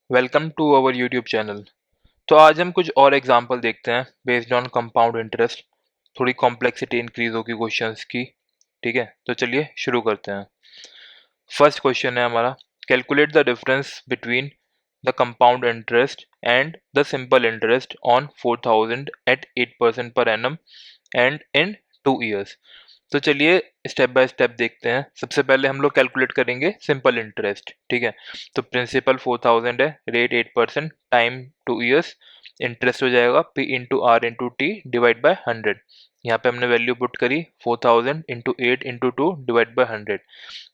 Welcome to our YouTube channel. तो आज हम कुछ और एग्जांपल देखते हैं बेस्ड ऑन कंपाउंड इंटरेस्ट। थोड़ी कॉम्प्लेक्सिटी इंक्रीज होगी क्वेश्चंस की। ठीक है, तो चलिए शुरू करते हैं। फर्स्ट क्वेश्चन है हमारा, calculate the difference between the compound interest and the simple interest on 4000 at 8% per annum and in 2 years। तो चलिए स्टेप बाय स्टेप देखते हैं। सबसे पहले हम लोग कैलकुलेट करेंगे सिंपल इंटरेस्ट। ठीक है, तो प्रिंसिपल 4000 है, रेट 8%, टाइम 2 years, इंटरेस्ट हो जाएगा P into R into T divide by 100। यहाँ पे हमने वैल्यू पुट करी 4000 into 8 into 2 divide by 100।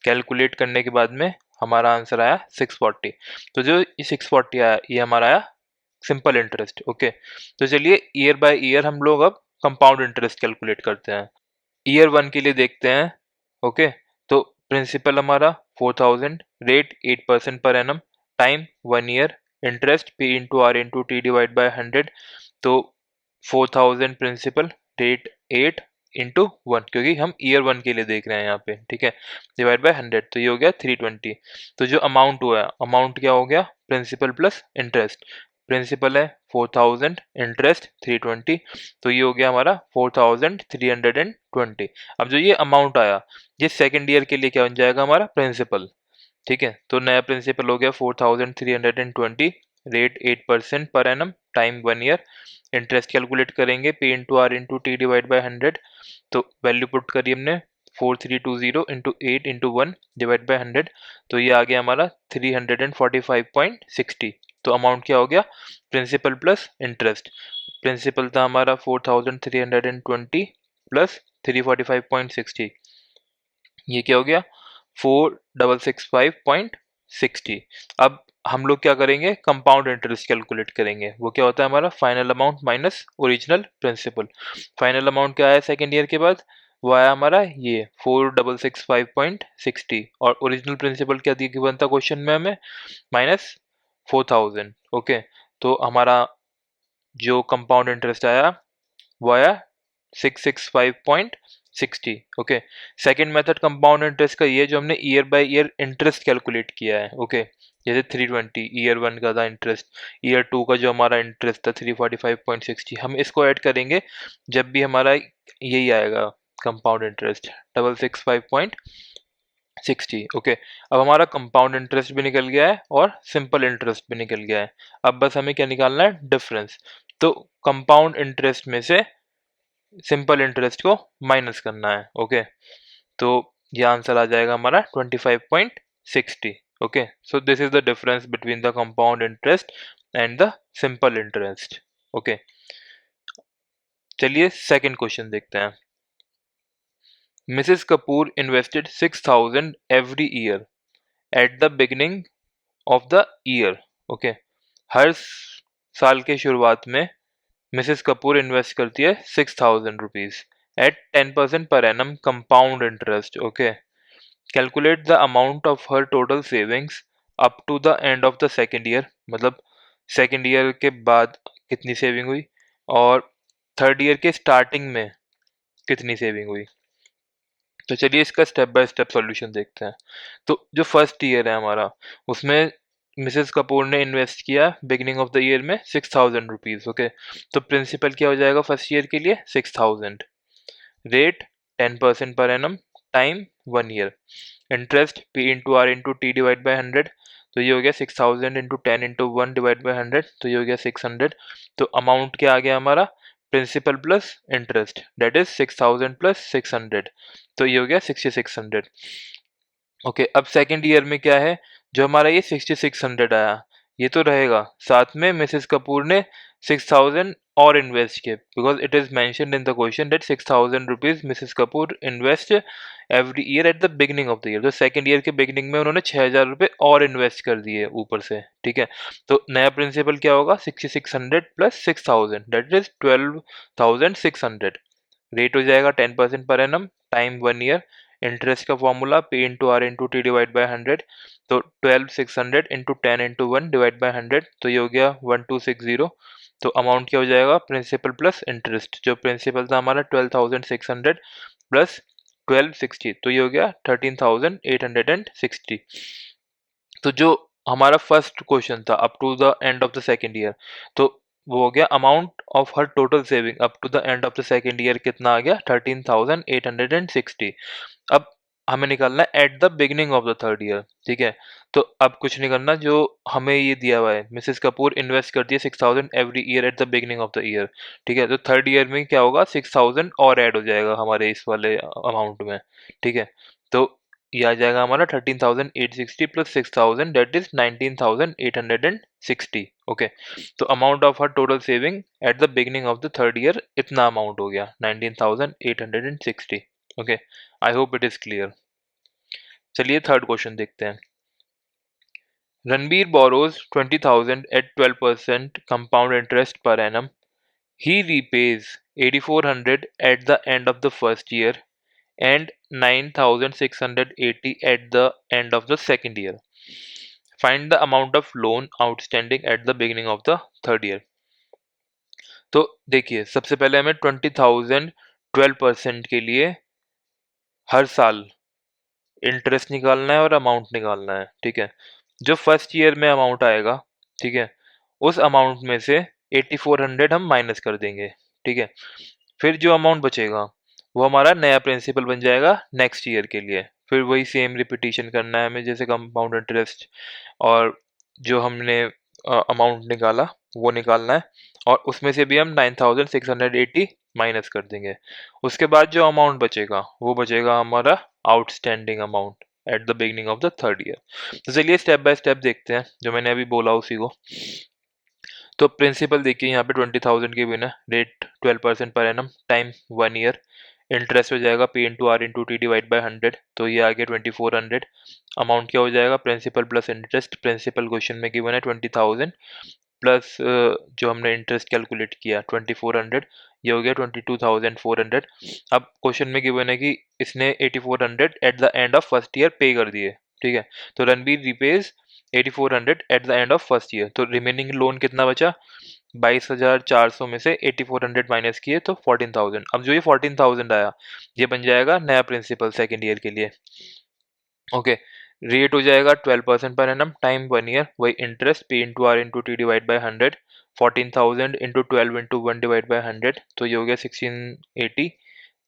Calculate करने के बाद में हमारा आंसर आया 640। तो जो ये 640 आया ये हमारा आया सिंपल इंटरेस्ट। ओके, तो चलिए ईयर बाय ईयर हम लोग अब कंपाउंड इंटरेस्ट कैलकुलेट करते हैं। ईयर 1 के लिए देखते हैं। ओके, तो प्रिंसिपल हमारा 4000, rate 8% per annum, time 1 year, interest P into R into T divide by 100। तो 4000 प्रिंसिपल, रेट 8 इंटू 1, क्योंकि हम ईयर 1 के लिए देख रहे हैं यहाँ पे। ठीक है, डिवाइड बाई 100, तो ये हो गया 320। तो जो अमाउंट हुआ, अमाउंट क्या हो गया, प्रिंसिपल प्लस इंटरेस्ट। प्रिंसिपल है 4000, इंटरेस्ट 320, तो ये हो गया हमारा 4320। अब जो ये अमाउंट आया ये सेकेंड ईयर के लिए क्या बन जाएगा, हमारा प्रिंसिपल। ठीक है, तो नया प्रिंसिपल हो गया 4320, rate 8% per annum, time 1 year, interest calculate करेंगे P into R into T divide by 100। तो वैल्यू पुट करी हमने 4320 इंटू 8 इंटू 1 डिवाइड बाई 100। तो ये आ गया हमारा 345.60। तो अमाउंट क्या हो गया, प्रिंसिपल प्लस इंटरेस्ट। प्रिंसिपल था हमारा 4320 प्लस 345.60, ये क्या हो गया 4665.60। अब हम लोग क्या करेंगे, कंपाउंड इंटरेस्ट कैलकुलेट करेंगे। वो क्या होता है हमारा final amount minus original principal. Final amount क्या आया सेकेंड ईयर के बाद, वो आया हमारा ये 4665.60, और ओरिजिनल प्रिंसिपल क्या दिया गिवन था क्वेश्चन में हमें, -4000। ओके, तो हमारा जो कंपाउंड इंटरेस्ट आया वो आया 665.60। Okay, second method compound interest का ये जो हमने year by year interest calculate किया है। ओके, जैसे 320 ईयर 1 का था इंटरेस्ट, ईयर 2 का जो हमारा इंटरेस्ट था 345.60, हम इसको ऐड करेंगे जब भी हमारा यही आएगा कंपाउंड इंटरेस्ट 665.60। ओके, अब हमारा कंपाउंड इंटरेस्ट भी निकल गया है और सिंपल इंटरेस्ट भी निकल गया है। अब बस हमें क्या निकालना है, डिफरेंस। तो कंपाउंड इंटरेस्ट में से सिंपल इंटरेस्ट को माइनस करना है। ओके, तो ये आंसर आ जाएगा हमारा 25.60। Okay, so this is the difference between the compound interest and the simple interest. Okay, चलिए सेकंड क्वेश्चन देखते हैं। Mrs Kapoor invested 6000 every year at the beginning of the year. Okay, हर साल के शुरुआत में मिसेस कपूर इन्वेस्ट करती है 6000 rupees at 10% per annum compound interest. Okay, calculate the amount of her total savings up to the end of the second year. मतलब second year के बाद कितनी सेविंग हुई और थर्ड ईयर के स्टार्टिंग में कितनी सेविंग हुई। तो चलिए इसका स्टेप बाय स्टेप सॉल्यूशन देखते हैं। तो जो फर्स्ट ईयर है हमारा, उसमें मिसेस कपूर ने इन्वेस्ट किया बिगिनिंग ऑफ द ईयर में 6000 रुपीज। ओके, तो प्रिंसिपल क्या हो जाएगा फर्स्ट ईयर के लिए 6000, rate 10% per annum, time 1 year, interest P into R into T divide by 100। तो ये हो गया 6000 इंटू 10 इंटू 1 डिवाइड बाई 100, तो ये हो गया 600। तो अमाउंट क्या आ गया हमारा, principal plus interest, that is 6000 plus 600, तो ये हो गया 6600। ओके, अब सेकेंड ईयर में क्या है, जो हमारा ये 6600 आया ये तो रहेगा, साथ में मिसेस कपूर ने 6000 और इन्वेस्ट किए, because it is mentioned in the question that 6000 rupees Mrs Kapoor invest every year at the beginning of the year. तो सेकेंड ईयर के बिगिनिंग में उन्होंने 6000 रुपये और इन्वेस्ट कर दिए ऊपर से। ठीक है, तो नया प्रिंसिपल क्या होगा, 6600 प्लस 6000, दैट इज 12600, रेट हो जाएगा 10% per annum, time 1 year, interest का formula P into R into T divide by 100। तो 12600 इंटू 10 इंटू 1 डिवाइड बाई 100, तो ये हो गया 1260। तो अमाउंट क्या हो जाएगा, प्रिंसिपल प्लस इंटरेस्ट, जो प्रिंसिपल था हमारा 12600 प्लस 1260, तो ये हो गया 13860। तो जो हमारा फर्स्ट क्वेश्चन था up to the end of the second year, तो वो हो गया amount of her total saving up to the end of the second year कितना आ गया 13,860। अब हमें निकालना है at the beginning of the third year, ठीक है। तो अब कुछ नहीं करना, जो हमें ये दिया हुआ है मिसेस कपूर इन्वेस्ट करती है 6,000 every year at the beginning of the year, ठीक है। तो थर्ड ईयर में क्या होगा 6,000 और ऐड हो जाएगा हमारे इस वाले अमाउंट में, ठीक है। तो ये आ जाएगा हमारा 13,860 प्लस 6,000 दैट इज 19,860। ओके, तो amount of her total saving eight the beginning of the third year इतना अमाउंट हो गया 19,860। Okay, I hope it is clear. चलिए थर्ड क्वेश्चन देखते हैं। Ranbir borrows 20,000 at 12% compound interest per annum. He repays 8,400 at the end of the first year and 9,680 at the end of the second year. Find the amount of loan outstanding at the beginning of the third year. तो देखिए सबसे पहले हमें 20,000 12% के लिए हर साल interest निकालना है और अमाउंट निकालना है, ठीक है। जो फर्स्ट ईयर में अमाउंट आएगा, ठीक है, उस अमाउंट में से 8,400 हम माइनस कर देंगे, ठीक है। फिर जो अमाउंट बचेगा वो हमारा नया प्रिंसिपल बन जाएगा नेक्स्ट ईयर के लिए। फिर वही सेम रिपीटिशन करना है हमें, जैसे कंपाउंड इंटरेस्ट और जो हमने अमाउंट निकाला वो निकालना है, और उसमें से भी हम 9,680 माइनस कर देंगे। उसके बाद जो अमाउंट बचेगा वो बचेगा हमारा outstanding amount at the beginning of the third year. तो चलिए स्टेप बाय स्टेप देखते हैं, जो मैंने अभी बोला उसी को। तो प्रिंसिपल देखिए यहाँ पे 20,000 की बिना rate 12% per annum time 1 year. Interest हो जाएगा P into R into T divide by 100, तो ये आ गया 2,400। अमाउंट क्या हो जाएगा principal plus interest, principal question में गिवन है 20,000 प्लस जो हमने इंटरेस्ट कैलकुलेट किया 2,400, ये हो गया 22,400। अब क्वेश्चन में गिवन है कि इसने 8,400 eight the end of first year पे कर दिए, ठीक है। तो Ranbir रिपेज 8,400 eight the end of first year. तो रिमेनिंग लोन कितना बचा 22,400 में से 8,400 माइनस किए तो 14,000। अब जो ये 14,000 आया ये बन जाएगा नया प्रिंसिपल सेकेंड ईयर के लिए। ओके, रेट हो जाएगा 12% पर एनम टाइम 1 ईयर, वही interest P into R into T divide by 100, 14,000 into 12 into 1 divide by 100, तो ये हो गया 1680।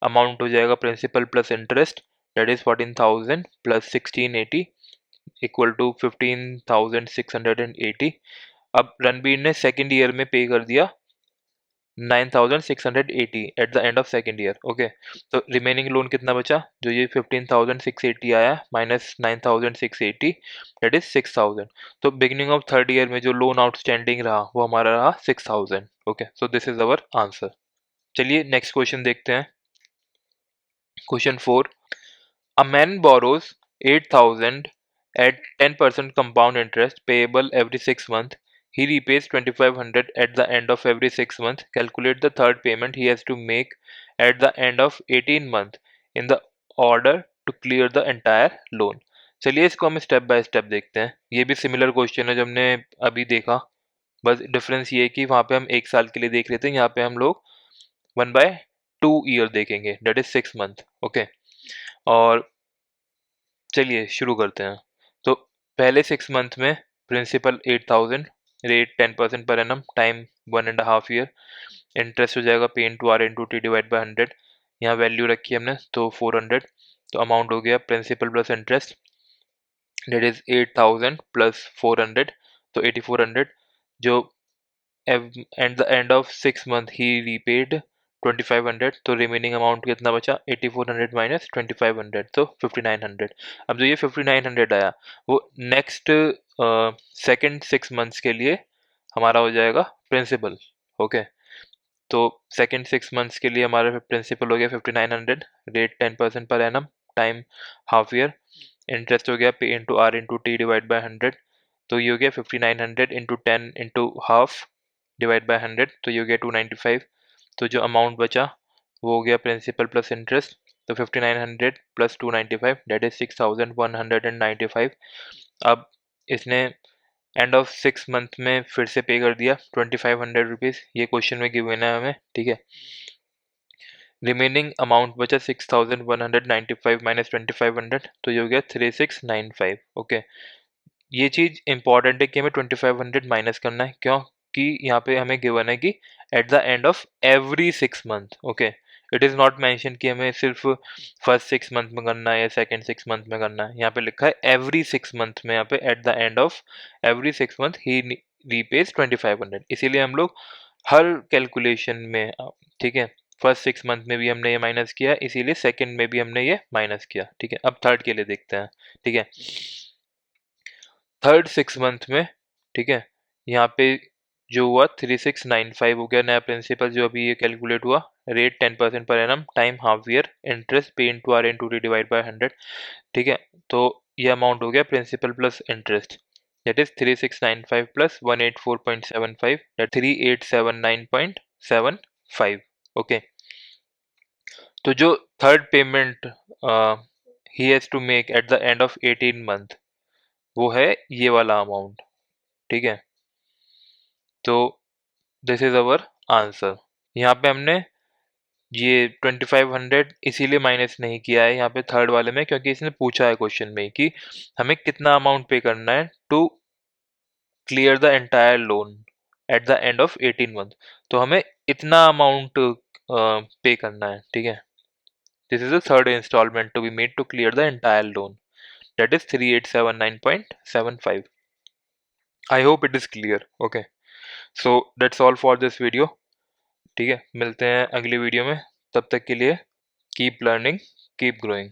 अमाउंट हो जाएगा principal plus interest that is 14,000 plus 1680 equal to 15,680। अब रणबीर ने सेकेंड ईयर में पे कर दिया 9,680 eight the end of second year. Okay, तो रिमेनिंग लोन कितना बचा, जो ये 15,680 आया माइनस 9,680 दैट इज 6,000। तो बिगिनिंग ऑफ थर्ड ईयर में जो लोन आउटस्टैंडिंग रहा वो हमारा रहा 6,000। Okay, so this is our answer. चलिए नेक्स्ट क्वेश्चन देखते हैं। Question 4, a man borrows 8,000 at 10% compound interest payable every 6 months. He repays 2,500 at the end of every 6 months. Calculate the third payment he has to make at the end of 18 months in the order to clear the entire loan. चलिए इसको हम step by step देखते हैं। ये भी similar question है जो हमने अभी देखा, बस डिफरेंस ये है कि वहाँ पे हम एक साल के लिए देख रहे थे, यहाँ पे हम लोग 1/2 ईयर देखेंगे दैट इज 6 मंथ। ओके, और चलिए शुरू करते हैं। तो पहले 6 मंथ में principal 8,000, rate 10% per annum time 1.5 year. Interest हो जाएगा P into R into T divide by 100, यहाँ वैल्यू रखी है हमने तो 400। तो अमाउंट हो गया principal plus interest that is 8,000 plus 400, तो 8,400। जो at the end of 6 month he repaid 2,500, तो रिमेनिंग अमाउंट कितना बचा 8,400 माइनस 2,500, तो 5,900। अब जो ये 5,900 आया वो नेक्स्ट सेकेंड 6 मंथ्स के लिए हमारा हो जाएगा प्रिंसिपल। ओके, तो सेकेंड 6 मंथ्स के लिए हमारा प्रिंसिपल हो गया 5,900, rate 10% per annum time half year. Interest हो गया P into R into T divide by 100, तो ये हो गया 5,900 into 10 into half divide by 100, तो ये हो गया 295। तो जो अमाउंट बचा वो हो गया प्रिंसिपल प्लस इंटरेस्ट, तो 5,900 प्लस 295 दैट इज 6,195। अब इसने एंड ऑफ 6 मंथ में फिर से पे कर दिया 2,500 रुपीज़, ये क्वेश्चन में गिवन है हमें, ठीक है। रिमेनिंग अमाउंट बचा 6,195 माइनस 2,500, तो ये हो गया 3,695। ओके, ये चीज़ इंपॉर्टेंट है कि हमें 2500 माइनस करना है, क्यों कि यहाँ पे हमें गिवन है कि eight the end of every 6 month. Okay, it is not mention कि हमें सिर्फ फर्स्ट 6 मंथ में करना है या सेकंड 6 मंथ में करना है। यहाँ पे लिखा है एवरी 6 मंथ में, यहाँ पे eight the end of every 6 month ही रीपेज 2500। इसीलिए हम लोग हर कैलकुलेशन में ठीक है, फर्स्ट 6 मंथ में भी हमने ये माइनस किया, इसीलिए सेकंड में भी हमने ये माइनस किया। ठीक है, अब थर्ड के लिए देखते हैं। ठीक है, थर्ड 6 मंथ में, ठीक है, यहाँ पे जो हुआ 3695 हो गया नया प्रिंसिपल जो अभी ये कैलकुलेट हुआ। Rate 10% per annum, time half year, interest P into R into T divide by 100। ठीक है, तो ये अमाउंट हो गया principal plus interest, that is 3695 plus 184.75, that 3879.75। Okay, तो जो third payment he has to make at the end of 18 month, वो है ये वाला अमाउंट। ठीक है, तो दिस इज अवर आंसर। यहाँ पे हमने ये 2500 इसीलिए माइनस नहीं किया है यहाँ पे थर्ड वाले में, क्योंकि इसने पूछा है क्वेश्चन में कि हमें कितना अमाउंट पे करना है to clear the entire loan at the end of 18 month. तो हमें इतना अमाउंट पे करना है। ठीक है, this is the third installment to be made to clear the entire loan, that is 3879.75। I hope it is clear. Okay, so that's all for this video. ठीक है, मिलते हैं अगली वीडियो में, तब तक के लिए कीप लर्निंग, कीप ग्रोइंग।